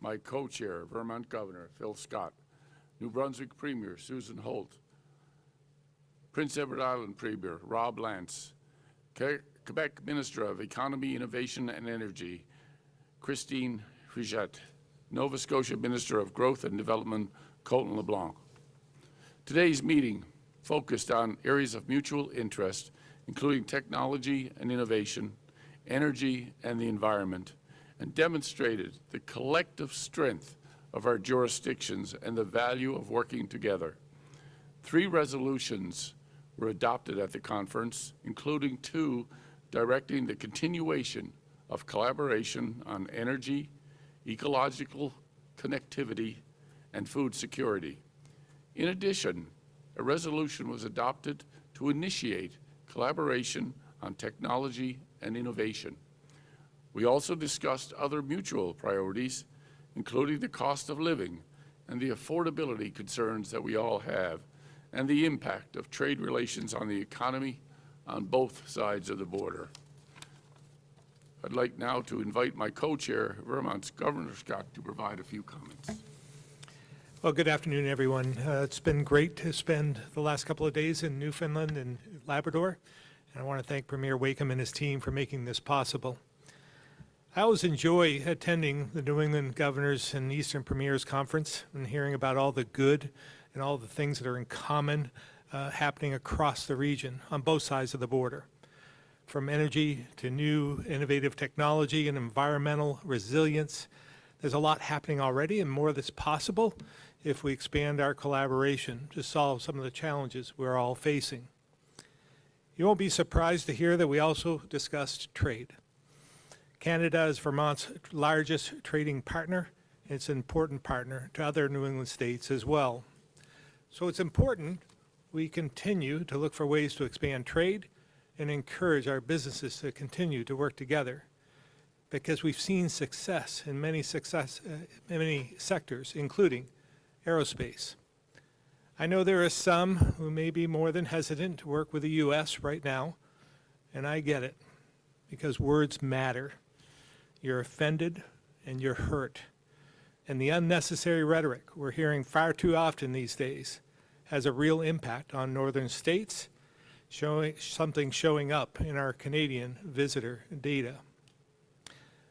my co-chair, Vermont Governor Phil Scott, New Brunswick Premier Susan Holt, Prince Edward Island Premier Rob Lance, Quebec Minister of Economy, Innovation and Energy Christine Frijette, Nova Scotia Minister of Growth and Development Colton LeBlanc. Today's meeting focused on areas of mutual interest, including technology and innovation, energy and the environment, and demonstrated the collective strength of our jurisdictions and the value of working together. 3 resolutions were adopted at the conference, including 2 directing the continuation of collaboration on energy, ecological connectivity, and food security. In addition, a resolution was adopted to initiate collaboration on technology and innovation. We also discussed other mutual priorities, including the cost of living and the affordability concerns that we all have, and the impact of trade relations on the economy on both sides of the border. I'd like now to invite my co-chair, Vermont's Governor Scott, to provide a few comments. Well, good afternoon, everyone. It's been great to spend the last couple of days in Newfoundland and Labrador, and I want to thank Premier Wakeham and his team for making this possible. I always enjoy attending the New England Governors and Eastern Premiers Conference and hearing about all the good and all the things that are in common happening across the region on both sides of the border. From energy to new innovative technology and environmental resilience, there's a lot happening already and more that's possible if we expand our collaboration to solve some of the challenges we're all facing. You won't be surprised to hear that we also discussed trade. Canada is Vermont's largest trading partner. It's an important partner to other New England states as well. So it's important we continue to look for ways to expand trade and encourage our businesses to continue to work together, because we've seen success in many sectors, including aerospace. I know there are some who may be more than hesitant to work with the U.S. right now, and I get it, because words matter. You're offended and you're hurt. And the unnecessary rhetoric we're hearing far too often these days has a real impact on northern states, showing up in our Canadian visitor data.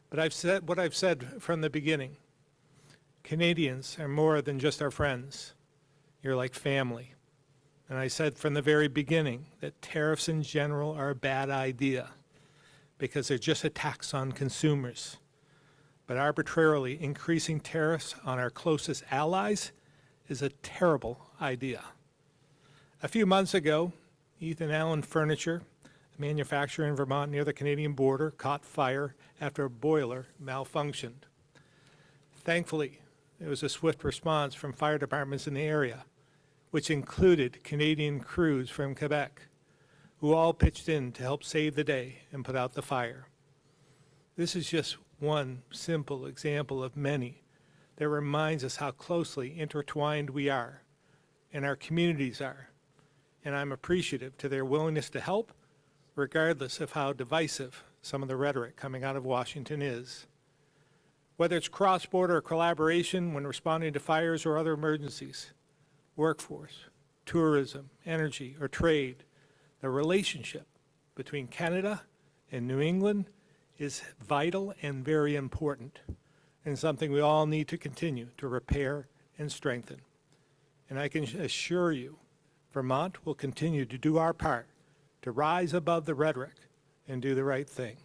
But I've said what I've said from the beginning. Canadians are more than just our friends. You're like family. And I said from the very beginning that tariffs in general are a bad idea because they're just a tax on consumers. But arbitrarily increasing tariffs on our closest allies is a terrible idea. A few months ago, Ethan Allen Furniture, a manufacturer in Vermont near the Canadian border, caught fire after a boiler malfunctioned. Thankfully, there was a swift response from fire departments in the area, which included Canadian crews from Quebec, who all pitched in to help save the day and put out the fire. This is just one simple example of many that reminds us how closely intertwined we are and our communities are. And I'm appreciative to their willingness to help, regardless of how divisive some of the rhetoric coming out of Washington is. Whether it's cross-border collaboration when responding to fires or other emergencies, workforce, tourism, energy, or trade, the relationship between Canada and New England is vital and very important, and something we all need to continue to repair and strengthen. And I can assure you, Vermont will continue to do our part to rise above the rhetoric and do the right thing.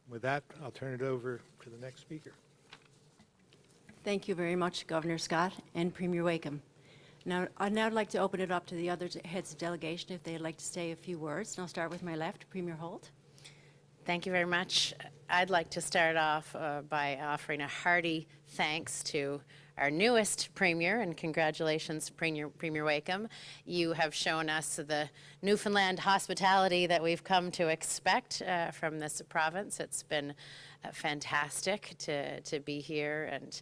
With that, I'll turn it over to the next speaker. Thank you very much, Governor Scott and Premier Wakeham. Now, I'd now like to open it up to the other heads of delegation if they'd like to say a few words. And I'll start with my left, Premier Holt. Thank you very much. I'd like to start off by offering a hearty thanks to our newest Premier, and congratulations, Premier Wakeham. You have shown us the Newfoundland hospitality that we've come to expect from this province. It's been fantastic to be here and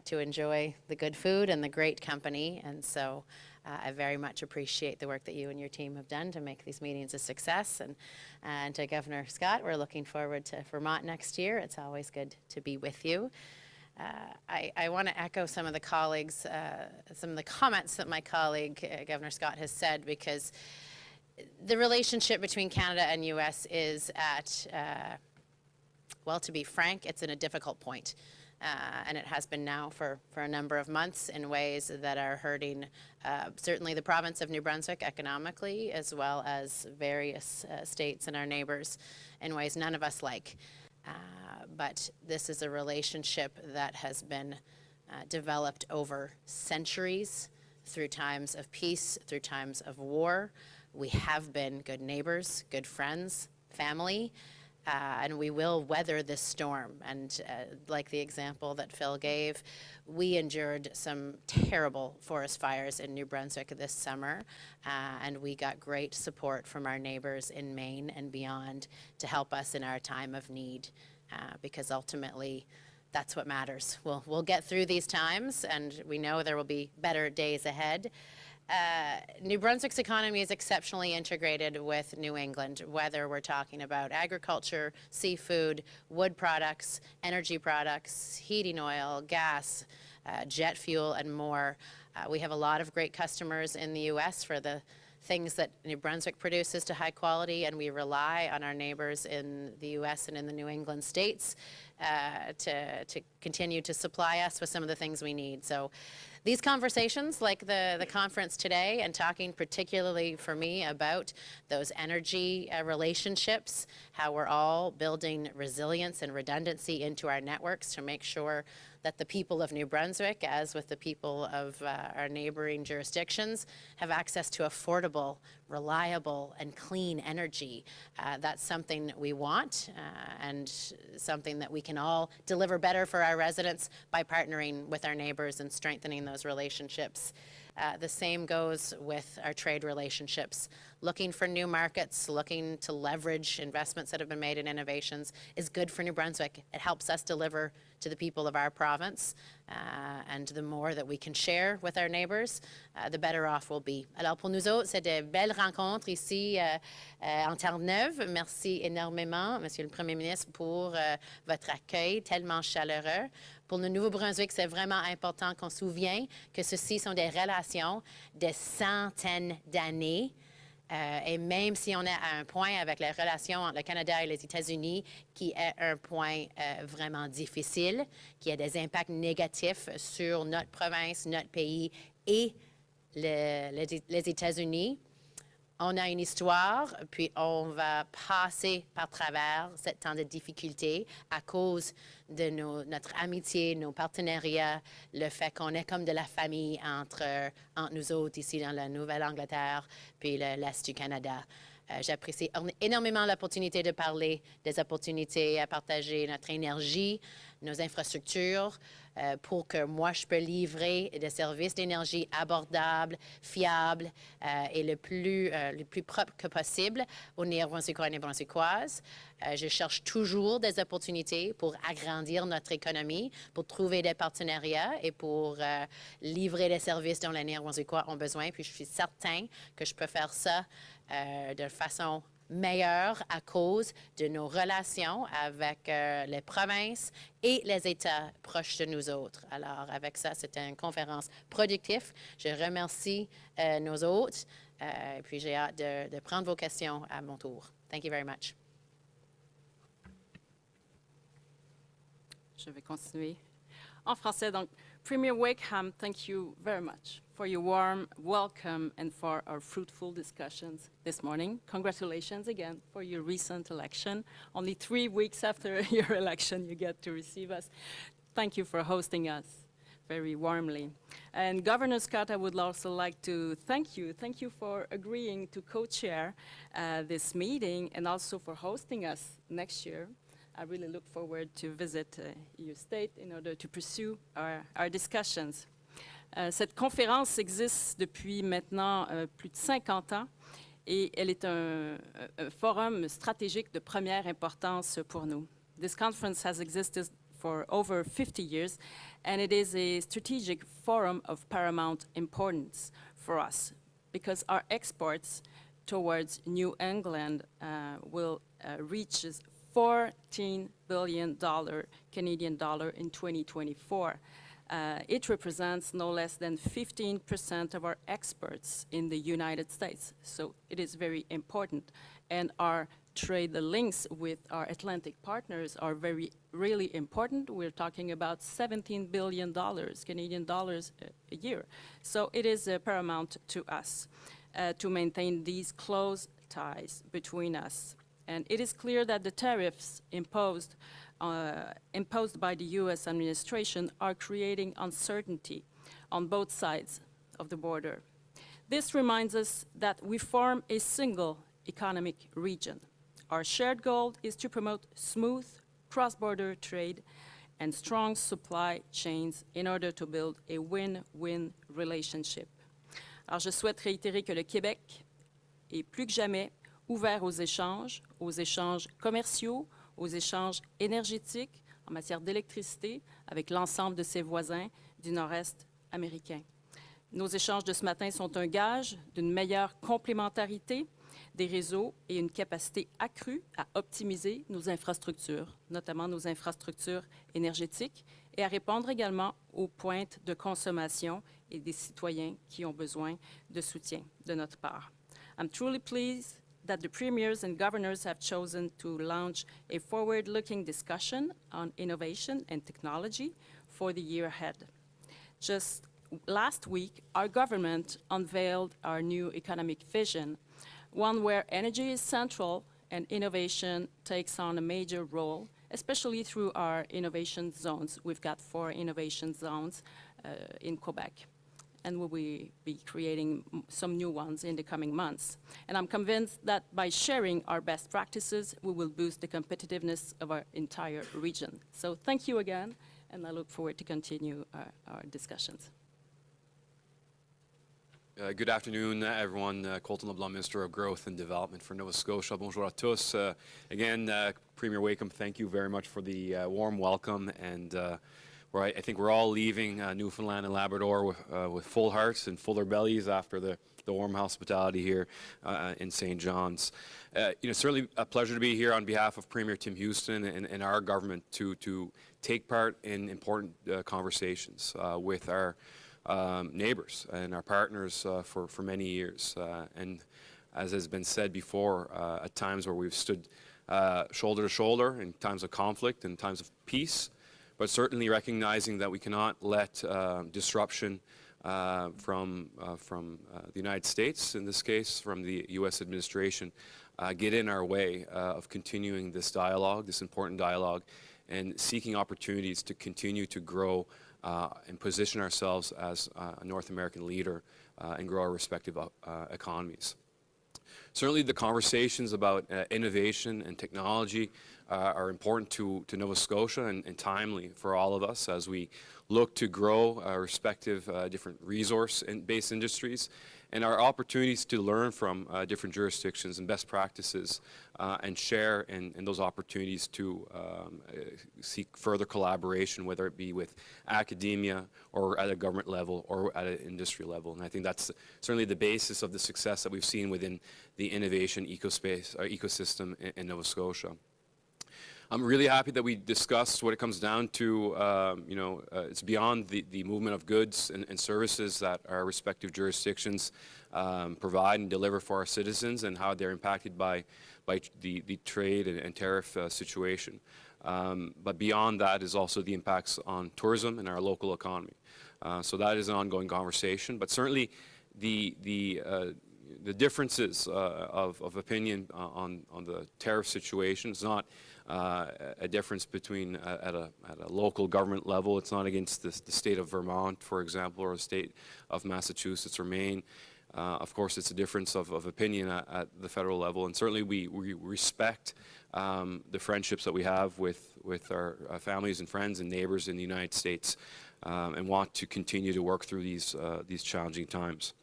to enjoy the good food and the great company, and so I very much appreciate the work that you and your team have done to make these meetings a success. And to Governor Scott, we're looking forward to Vermont next year. It's always good to be with you. I want to echo some of the colleagues, some of the comments that my colleague, Governor Scott, has said, because the relationship between Canada and U.S. is at, well, to be frank, it's in a difficult point. And it has been now for a number of months in ways that are hurting certainly the province of New Brunswick economically, as well as various states and our neighbors in ways none of us like. But this is a relationship that has been developed over centuries, through times of peace, through times of war. We have been good neighbors, good friends, family. And we will weather this storm. And like the example that Phil gave, we endured some terrible forest fires in New Brunswick this summer, and we got great support from our neighbors in Maine and beyond to help us in our time of need, because ultimately that's what matters. We'll get through these times, and we know there will be better days ahead. New Brunswick's economy is exceptionally integrated with New England, whether we're talking about agriculture, seafood, wood products, energy products, heating oil, gas, jet fuel, and more. We have a lot of great customers in the U.S. for the things that New Brunswick produces to high quality, and we rely on our neighbors in the U.S. and in the New England states to continue to supply us with some of the things we need. So these conversations, like the conference today, and talking particularly for me about those energy relationships, how we're all building resilience and redundancy into our networks to make sure that the people of New Brunswick, as with the people of our neighboring jurisdictions, have access to affordable, reliable, and clean energy. That's something that we want, and something that we can all deliver better for our residents by partnering with our neighbors and strengthening those relationships. The same goes with our trade relationships. Looking for new markets, looking to leverage investments that have been made in innovations is good for New Brunswick. It helps us deliver to the people of our province, and the more that we can share with our neighbors, the better off we'll be. Alors pour nous autres, c'est de belles rencontres ici en Terre-Neuve. Merci énormément, Monsieur le Premier ministre, pour votre accueil tellement chaleureux. Pour le Nouveau-Brunswick, c'est vraiment important qu'on se souvienne que ceci sont des relations de centaines d'années. Et même si on est à un point avec les relations entre le Canada et les États-Unis, qui est un point vraiment difficile, qui a des impacts négatifs sur notre province, notre pays et les États-Unis, on a une histoire, puis on va passer par travers ce temps de difficulté à cause de notre amitié, nos partenariats, le fait qu'on est comme de la famille entre nous autres ici dans la Nouvelle-Angleterre, puis l'Est du Canada. J'apprécie énormément l'opportunité de parler des opportunités à partager notre énergie, nos infrastructures, pour que moi, je peux livrer des services d'énergie abordables, fiables et le plus propre que possible aux Néo-Brunswickois et Néo-Brunswickoises. Je cherche toujours des opportunités pour agrandir notre économie, pour trouver des partenariats et pour livrer des services dont les Néo-Brunswickois ont besoin. Puis je suis certain que je peux faire ça de façon meilleure à cause de nos relations avec les provinces et les États proches de nous autres. Alors, avec ça, c'était une conférence productive. Je remercie nos hôtes et puis j'ai hâte de prendre vos questions à mon tour. Thank you very much. Je vais continuer en français. Donc, Premier Wakeham, thank you very much for your warm welcome and for our fruitful discussions this morning. Congratulations again for your recent election. Only 3 weeks after your election, you get to receive us. Thank you for hosting us very warmly. And Governor Scott, I would also like to thank you. Thank you for agreeing to co-chair this meeting and also for hosting us next year. I really look forward to visit your state in order to pursue our discussions. Cette conférence existe depuis maintenant plus de 50 ans et elle est un forum stratégique de première importance pour nous. This conference has existed for over 50 years and it is a strategic forum of paramount importance for us because our exports towards New England will reach $14 billion Canadian dollar in 2024. It represents no less than 15% of our exports in the United States. So it is very important. And our trade links with our Atlantic partners are really important. We're talking about $17 billion Canadian dollars a year. So it is paramount to us to maintain these close ties between us. And it is clear that the tariffs imposed by the U.S. administration are creating uncertainty on both sides of the border. This reminds us that we form a single economic region. Our shared goal is to promote smooth cross-border trade and strong supply chains in order to build a win-win relationship. Alors, je souhaite réitérer que le Québec est plus que jamais ouvert aux échanges commerciaux, aux échanges énergétiques en matière d'électricité avec l'ensemble de ses voisins du nord-est américain. Nos échanges de ce matin sont un gage d'une meilleure complémentarité des réseaux et une capacité accrue à optimiser nos infrastructures, notamment nos infrastructures énergétiques, et à répondre également aux pointes de consommation et des citoyens qui ont besoin de soutien de notre part. I'm truly pleased that the premiers and governors have chosen to launch a forward-looking discussion on innovation and technology for the year ahead. Just last week, our government unveiled our new economic vision, one where energy is central and innovation takes on a major role, especially through our innovation zones. We've got 4 innovation zones in Quebec, and we'll be creating some new ones in the coming months. And I'm convinced that by sharing our best practices, we will boost the competitiveness of our entire region. So thank you again, and I look forward to continue our discussions. Good afternoon, everyone. Colton LeBlanc, Minister of Growth and Development for Nova Scotia. Bonjour à tous. Again, Premier Wakeham, thank you very much for the warm welcome. And I think we're all leaving Newfoundland and Labrador with full hearts and fuller bellies after the warm hospitality here in St. John's. Certainly a pleasure to be here on behalf of Premier Tim Houston and our government to take part in important conversations with our neighbors and our partners for many years. And as has been said before, at times where we've stood shoulder to shoulder in times of conflict and times of peace, but certainly recognizing that we cannot let disruption from the United States, in this case from the U.S. administration, get in our way of continuing this dialogue, this important dialogue, and seeking opportunities to continue to grow and position ourselves as a North American leader and grow our respective economies. Certainly the conversations about innovation and technology are important to Nova Scotia and timely for all of us as we look to grow our respective different resource-based industries and our opportunities to learn from different jurisdictions and best practices and share in those opportunities to seek further collaboration, whether it be with academia or at a government level or at an industry level. And I think that's certainly the basis of the success that we've seen within the innovation ecosystem in Nova Scotia. I'm really happy that we discussed what it comes down to. It's beyond the movement of goods and services that our respective jurisdictions provide and deliver for our citizens and how they're impacted by the trade and tariff situation. But beyond that is also the impacts on tourism and our local economy. So that is an ongoing conversation. But certainly the differences of opinion on the tariff situation is not a difference between at a local government level. It's not against the state of Vermont, for example, or the state of Massachusetts or Maine. Of course, it's a difference of opinion at the federal level, and certainly we respect the friendships that we have with our families and friends and neighbors in the United States, and want to continue to work through these challenging times.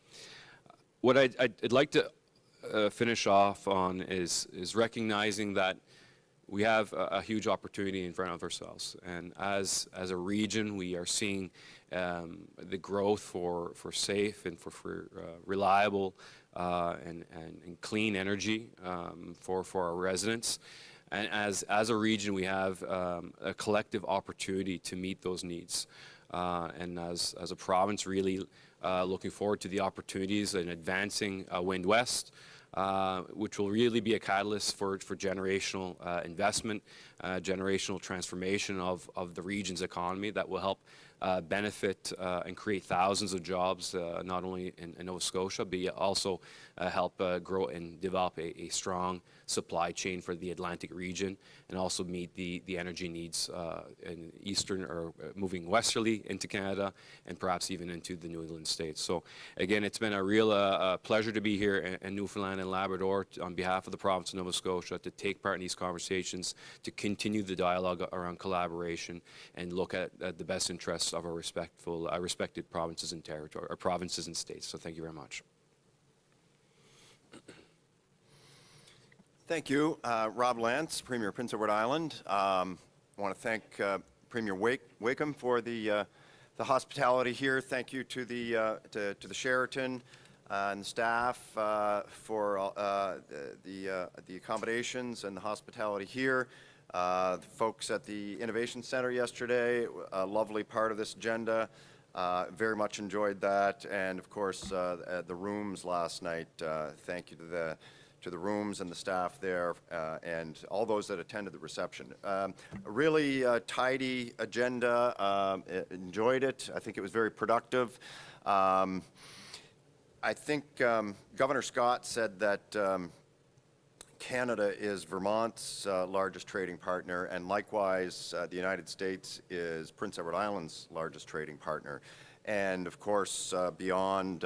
What I'd like to finish off on is recognizing that we have a huge opportunity in front of ourselves, and as a region, we are seeing the growth for safe and for reliable and clean energy for our residents, And as a region, we have a collective opportunity to meet those needs. And as a province, really looking forward to the opportunities in advancing Wind West, which will really be a catalyst for generational investment, generational transformation of the region's economy that will help benefit and create thousands of jobs, not only in Nova Scotia, but also help grow and develop a strong supply chain for the Atlantic region, and also meet the energy needs in eastern or moving westerly into Canada and perhaps even into the New England states. So again, it's been a real pleasure to be here in Newfoundland and Labrador on behalf of the province of Nova Scotia to take part in these conversations, to continue the dialogue around collaboration and look at the best interests of our respected provinces and territory, or provinces and states. So thank you very much. Thank you, Rob Lance, Premier Prince Edward Island. I want to thank Premier Wakeham for the hospitality here. Thank you to the Sheraton and the staff for the accommodations and the hospitality here. The folks at the Innovation Center yesterday, a lovely part of this agenda. Very much enjoyed that, and of course the rooms last night. Thank you to the rooms and the staff there, and all those that attended the reception. A really tidy agenda. Enjoyed it. I think it was very productive. I think Governor Scott said that Canada is Vermont's largest trading partner, and likewise the United States is Prince Edward Island's largest trading partner. And of course, beyond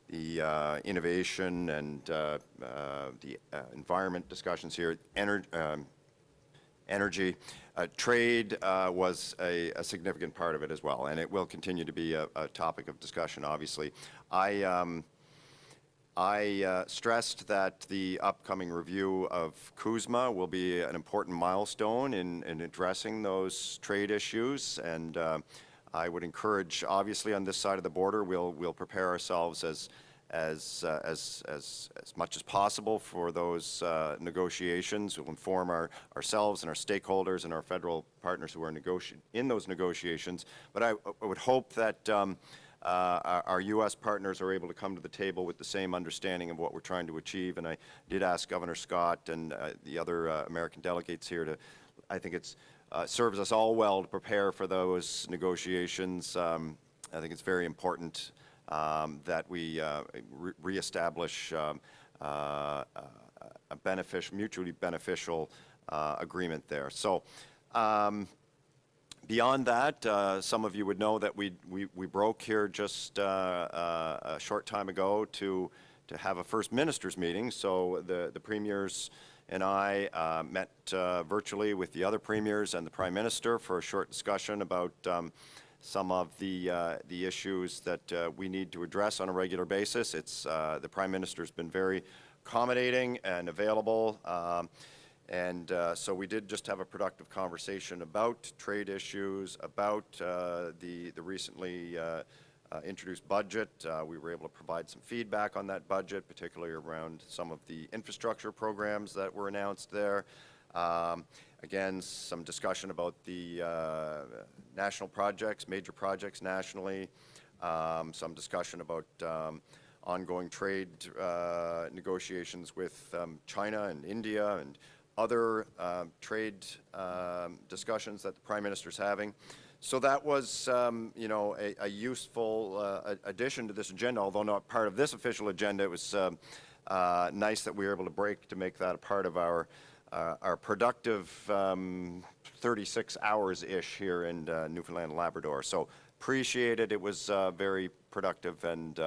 the innovation and the environment discussions here, energy, trade was a significant part of it as well, and it will continue to be a topic of discussion, obviously. I stressed that the upcoming review of CUSMA will be an important milestone in addressing those trade issues, and I would encourage, obviously, on this side of the border, we'll prepare ourselves as much as possible for those negotiations. We'll inform ourselves and our stakeholders and our federal partners who are in those negotiations. But I would hope that our U.S. partners are able to come to the table with the same understanding of what we're trying to achieve. And I did ask Governor Scott and the other American delegates here to, I think it's serves us all well to prepare for those negotiations. I think it's very important that we reestablish a mutually beneficial agreement there. So beyond that, some of you would know that we broke here just a short time ago to have a First Ministers meeting. So the premiers and I met virtually with the other premiers and the Prime Minister for a short discussion about some of the issues that we need to address on a regular basis. It's the Prime Minister's been very accommodating and available, and so we did just have a productive conversation about trade issues, about the recently introduced budget. We were able to provide some feedback on that budget, particularly around some of the infrastructure programs that were announced there. Again, some discussion about the national projects, major projects nationally, some discussion about ongoing trade negotiations with China and India and other trade discussions that the Prime Minister's having. So that was, you know, a useful addition to this agenda, although not part of this official agenda. It was nice that we were able to break to make that a part of our productive 36 hours-ish here in Newfoundland and Labrador. So appreciate it. It was very productive, and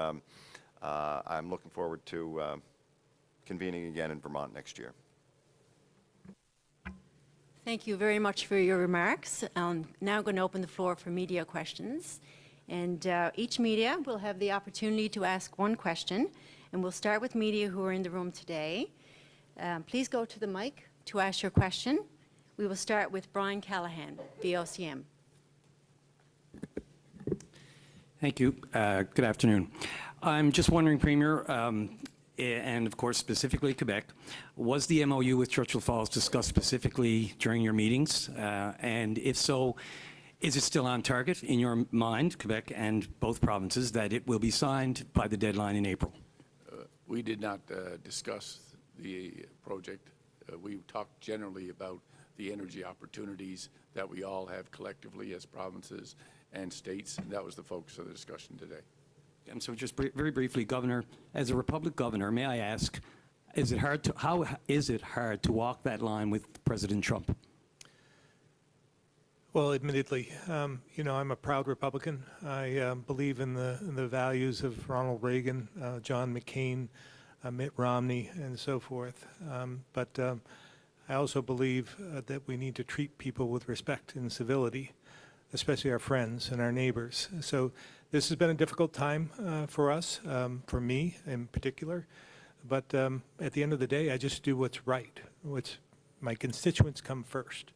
I'm looking forward to convening again in Vermont next year. Thank you very much for your remarks. Now I'm going to open the floor for media questions. And each media will have the opportunity to ask one question. And we'll start with media who are in the room today. Please go to the mic to ask your question. We will start with Brian Callahan, VOCM. Thank you. Good afternoon. I'm just wondering, Premier, and of course specifically Quebec. Was the MOU with Churchill Falls discussed specifically during your meetings? And if so, is it still on target in your mind, Quebec and both provinces, that it will be signed by the deadline in April? We did not discuss the project. We talked generally about the energy opportunities that we all have collectively as provinces and states, and that was the focus of the discussion today. And so just very briefly, Governor, as a Republic governor, may I ask, how is it hard to walk that line with President Trump? Well, admittedly, I'm a proud Republican. I believe in the values of Ronald Reagan, John McCain, Mitt Romney, and so forth. But I also believe that we need to treat people with respect and civility, especially our friends and our neighbors. So this has been a difficult time for us, for me in particular. But at the end of the day, I just do what's right. My constituents come first,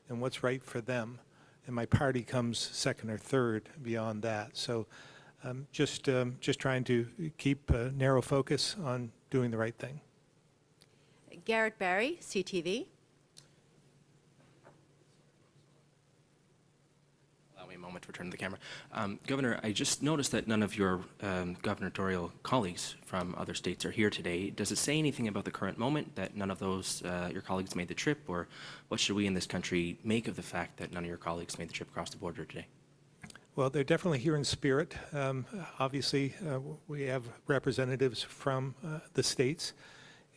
and what's right for them. And my party comes second or third beyond that. So just trying to keep a narrow focus on doing the right thing. Garrett Barry, CTV. Allow me a moment to return to the camera. Governor, I just noticed that none of your gubernatorial colleagues from other states are here today. Does it say anything about the current moment that none of those your colleagues made the trip, or what should we in this country make of the fact that none of your colleagues made the trip across the border today? Well, they're definitely here in spirit. Obviously, we have representatives from the states,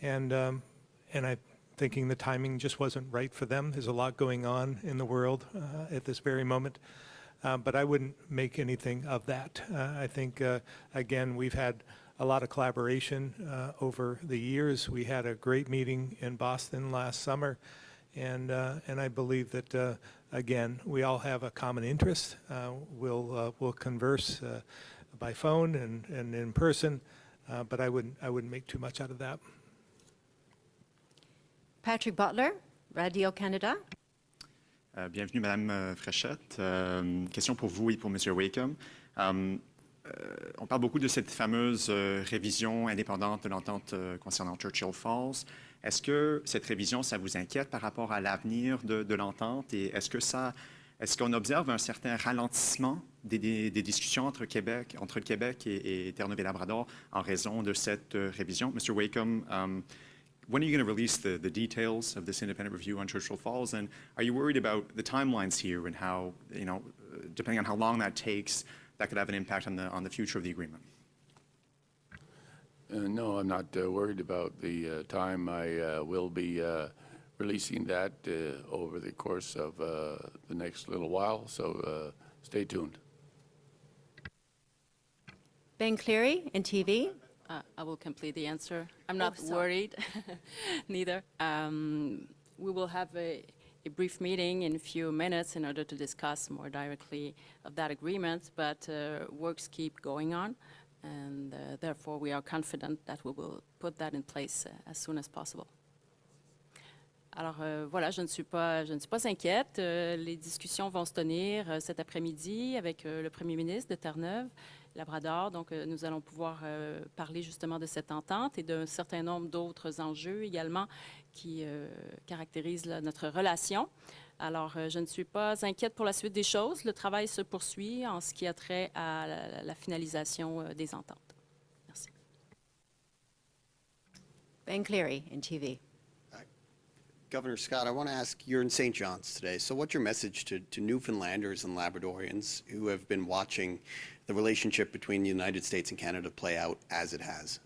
and I'm thinking the timing just wasn't right for them. There's a lot going on in the world at this very moment, but I wouldn't make anything of that. I think, again, we've had a lot of collaboration over the years. We had a great meeting in Boston last summer, and I believe that, again, we all have a common interest. We'll converse by phone and in person, but I wouldn't make too much out of that. Patrick Butler, Radio Canada. Bienvenue, Madame Fréchette. Question pour vous et pour Monsieur Wakeham. On parle beaucoup de cette fameuse révision indépendante de l'entente concernant Churchill Falls. Est-ce que cette révision, ça vous inquiète par rapport à l'avenir de l'entente? Et est-ce qu'on observe un certain ralentissement des discussions entre le Québec et Terre-Neuve-et-Labrador en raison de cette révision? Mr. Wakeham, when are you going to release the details of this independent review on Churchill Falls? And are you worried about the timelines here and how, depending on how long that takes, that could have an impact on the future of the agreement? No, I'm not worried about the time. I will be releasing that over the course of the next little while, so stay tuned. Ben Cleary, NTV. I will complete the answer. I'm not worried, neither. We will have a brief meeting in a few minutes in order to discuss more directly of that agreement, but works keep going on, and therefore we are confident that we will put that in place as soon as possible. Alors voilà, je ne suis pas inquiète. Les discussions vont se tenir cet après-midi avec le Premier ministre de Terre-Neuve, Labrador. Donc nous allons pouvoir parler justement de cette entente et d'un certain nombre d'autres enjeux également qui caractérisent notre relation. Alors je ne suis pas inquiète pour la suite des choses. Le travail se poursuit en ce qui a trait à la finalisation des ententes. Merci. Ben Cleary, NTV. Governor Scott, I want to ask, you're in St. John's today, so what's your message to Newfoundlanders and Labradorians who have been watching the relationship between the United States and Canada play out as it has?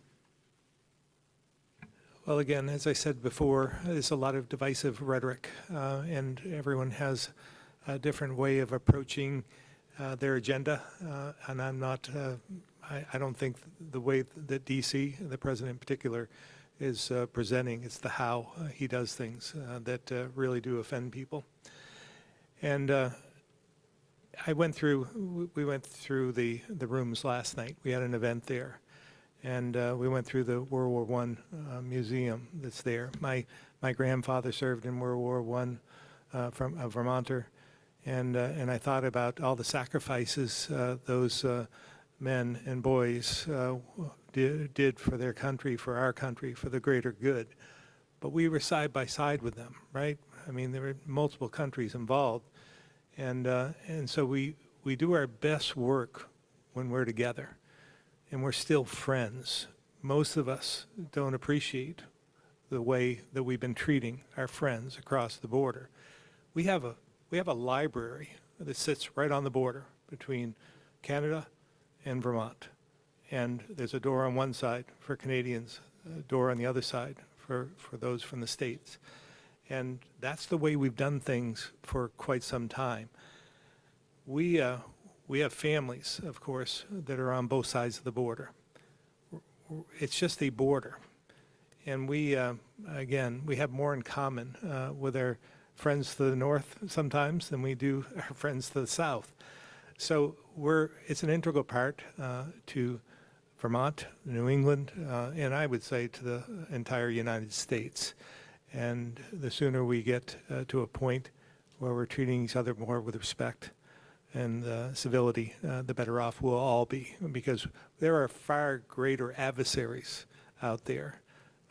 Well, again, as I said before, there's a lot of divisive rhetoric, and everyone has a different way of approaching their agenda, and I'm not, I don't think the way that D.C., the president in particular, is presenting. It's the how he does things that really do offend people. And we went through the rooms last night. We had an event there, and we went through the World War I museum that's there. My grandfather served in World War I, from a Vermonter, and I thought about all the sacrifices those men and boys did for their country, for our country, for the greater good. But we were side by side with them, right? I mean, there were multiple countries involved. And so we do our best work when we're together, and we're still friends. Most of us don't appreciate the way that we've been treating our friends across the border. We have a library that sits right on the border between Canada and Vermont. And there's a door on one side for Canadians, a door on the other side for those from the States. And that's the way we've done things for quite some time. We have families, of course, that are on both sides of the border. It's just a border. And we, again, we have more in common with our friends to the north sometimes than we do our friends to the south. So it's an integral part to Vermont, New England, and I would say to the entire United States. And the sooner we get to a point where we're treating each other more with respect and civility, the better off we'll all be, because there are far greater adversaries out there.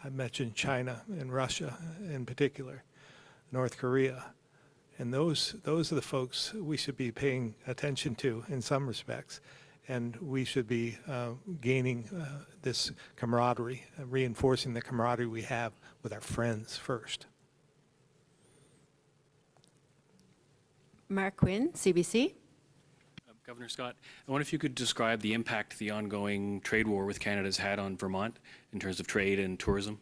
I mentioned China and Russia in particular, North Korea. And those are the folks we should be paying attention to in some respects. And we should be gaining this camaraderie, reinforcing the camaraderie we have with our friends first. Mark Quinn, CBC. Governor Scott, I wonder if you could describe the impact the ongoing trade war with Canada has had on Vermont in terms of trade and tourism.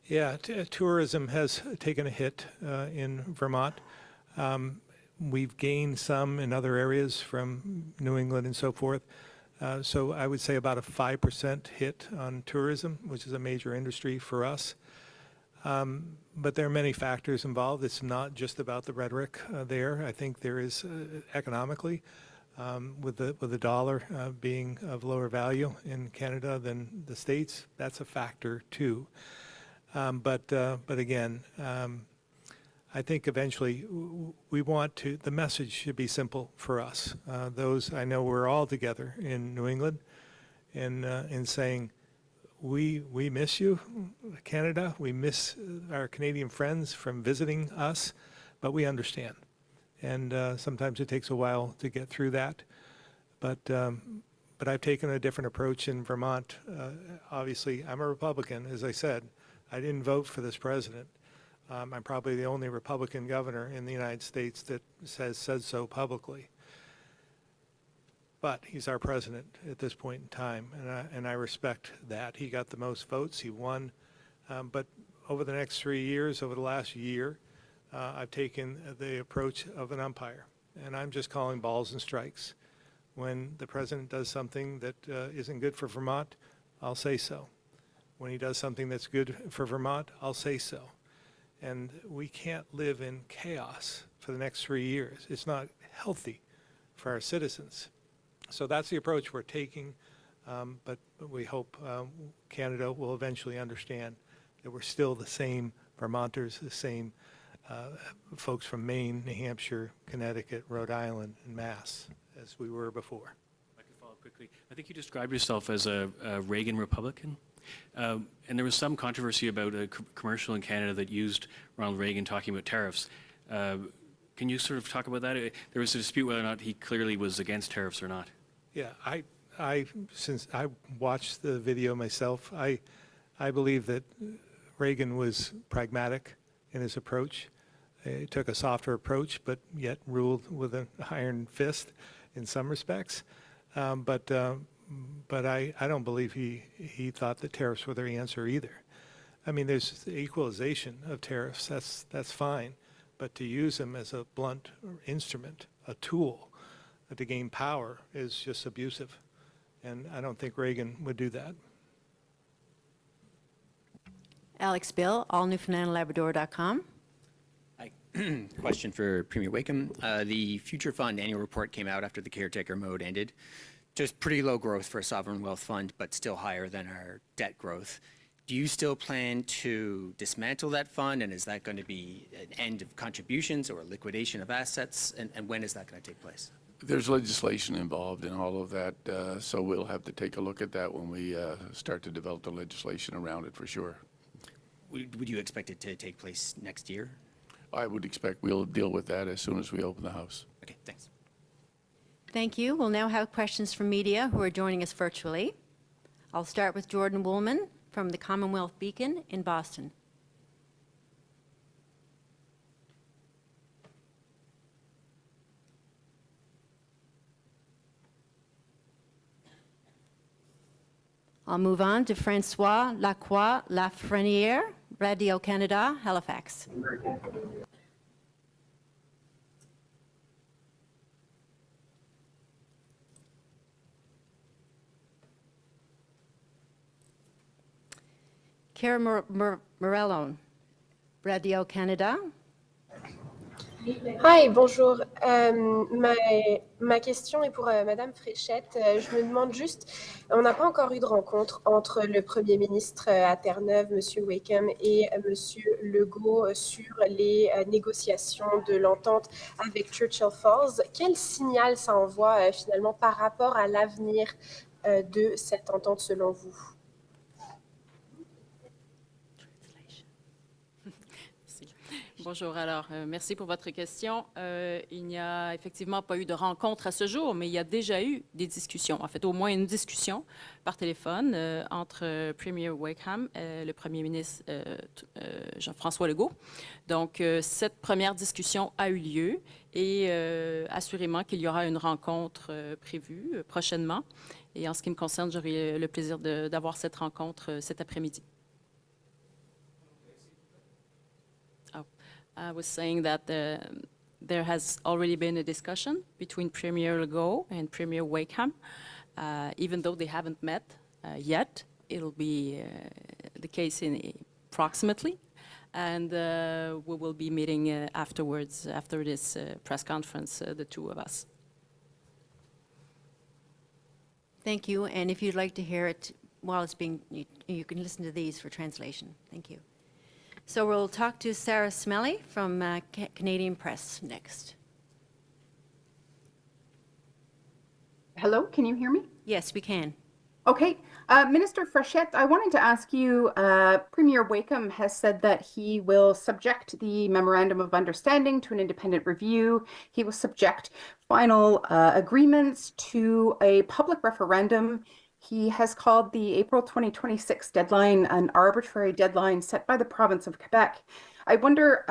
Yeah, tourism has taken a hit in Vermont. We've gained some in other areas from New England and so forth. So I would say about a 5% hit on tourism, which is a major industry for us. But there are many factors involved. It's not just about the rhetoric there. I think there is economically, with the dollar being of lower value in Canada than the States, that's a factor too. But again, I think eventually we want to, the message should be simple for us. I know we're all together in New England in saying, we miss you, Canada. We miss our Canadian friends from visiting us, but we understand. And sometimes it takes a while to get through that. But I've taken a different approach in Vermont. Obviously, I'm a Republican, as I said. I didn't vote for this president. I'm probably the only Republican governor in the United States that said so publicly. But he's our president at this point in time, and I respect that. He got the most votes. He won. But over the next 3 years, over the last year, I've taken the approach of an umpire, and I'm just calling balls and strikes. When the president does something that isn't good for Vermont, I'll say so. When he does something that's good for Vermont, I'll say so. And we can't live in chaos for the next 3 years. It's not healthy for our citizens. So that's the approach we're taking, but we hope Canada will eventually understand that we're still the same Vermonters, the same folks from Maine, New Hampshire, Connecticut, Rhode Island, and Mass as we were before. If I could follow up quickly. I think you described yourself as a Reagan Republican. And there was some controversy about a commercial in Canada that used Ronald Reagan talking about tariffs. Can you sort of talk about that? There was a dispute whether or not he clearly was against tariffs or not. Yeah, since I watched the video myself, I believe that Reagan was pragmatic in his approach. He took a softer approach, but yet ruled with an iron fist in some respects. But I don't believe he thought that tariffs were the answer either. I mean, there's the equalization of tariffs. That's fine, but to use them as a blunt instrument, a tool to gain power, is just abusive, and I don't think Reagan would do that. Alex Bill, allnewfoundlandlabrador.com. Hi. Question for Premier Wakeham. The Future Fund annual report came out after the caretaker mode ended. Just pretty low growth for a sovereign wealth fund, but still higher than our debt growth. Do you still plan to dismantle that fund, and is that going to be an end of contributions or liquidation of assets, and when is that going to take place? There's legislation involved in all of that, so we'll have to take a look at that when we start to develop the legislation around it for sure. Would you expect it to take place next year? I would expect we'll deal with that as soon as we open the House. Okay, thanks. Thank you. We'll now have questions from media who are joining us virtually. I'll start with Jordan Woolman from the Commonwealth Beacon in Boston. I'll move on to Francois Lacroix Lafreniere, Radio-Canada, Halifax. Cara Morellone, Radio-Canada. Hi, bonjour. Ma question est pour Madame Fréchette. Je me demande juste, on n'a pas encore eu de rencontre entre le Premier ministre à Terre-Neuve, Monsieur Wakeham, et Monsieur Legault sur les négociations de l'entente avec Churchill Falls. Quel signal ça envoie finalement par rapport à l'avenir de cette entente selon vous? Bonjour, alors merci pour votre question. Il n'y a effectivement pas eu de rencontre à ce jour, mais il y a déjà eu des discussions, en fait au moins une discussion par téléphone entre Premier Wakeham et le Premier ministre Jean-François Legault. Donc cette première discussion a eu lieu et assurément qu'il y aura une rencontre prévue prochainement. Et en ce qui me concerne, j'aurai le plaisir d'avoir cette rencontre cet après-midi. I was saying that there has already been a discussion between Premier Legault and Premier Wakeham. Even though they haven't met yet, it'll be the case in approximately. And we will be meeting afterwards, after this press conference, the two of us. Thank you. And if you'd like to hear it while it's being, you can listen to these for translation. Thank you. So we'll talk to Sarah Smelly from Canadian Press next. Hello, can you hear me? Yes, we can. Okay. Minister Fréchette, I wanted to ask you, Premier Wakeham has said that he will subject the Memorandum of Understanding to an independent review. He will subject final agreements to a public referendum. He has called the April 2026 deadline an arbitrary deadline set by the province of Quebec. I wonder,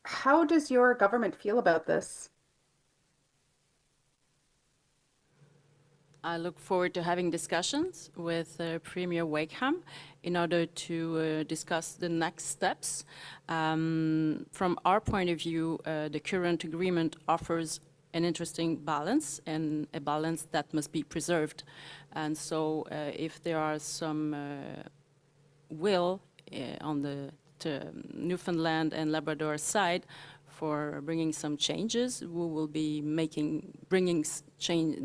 how does your government feel about this? I look forward to having discussions with Premier Wakeham in order to discuss the next steps. From our point of view, the current agreement offers an interesting balance, and a balance that must be preserved. And so if there are some will on the Newfoundland and Labrador side for bringing some changes, we will be bringing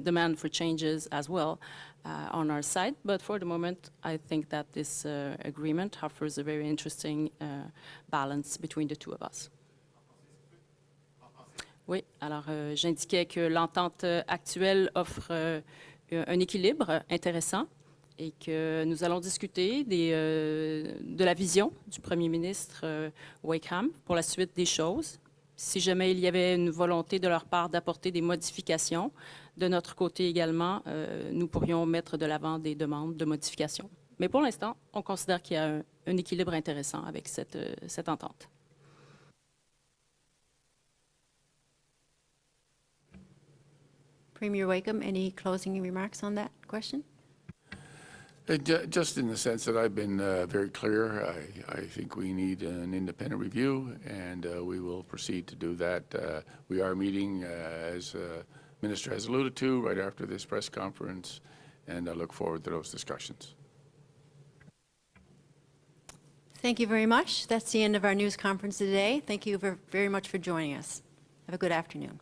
demand for changes as well on our side. But for the moment, I think that this agreement offers a very interesting balance between the two of us. Oui, alors j'indiquais que l'entente actuelle offre un équilibre intéressant et que nous allons discuter de la vision du Premier ministre Wakeham pour la suite des choses. Si jamais il y avait une volonté de leur part d'apporter des modifications, de notre côté également, nous pourrions mettre de l'avant des demandes de modifications. Mais pour l'instant, on considère qu'il y a un équilibre intéressant avec cette entente. Premier Wakeham, any closing remarks on that question? Just in the sense that I've been very clear, I think we need an independent review, and we will proceed to do that. We are meeting, as the Minister has alluded to, right after this press conference, and I look forward to those discussions. Thank you very much. That's the end of our news conference today. Thank you very much for joining us. Have a good afternoon.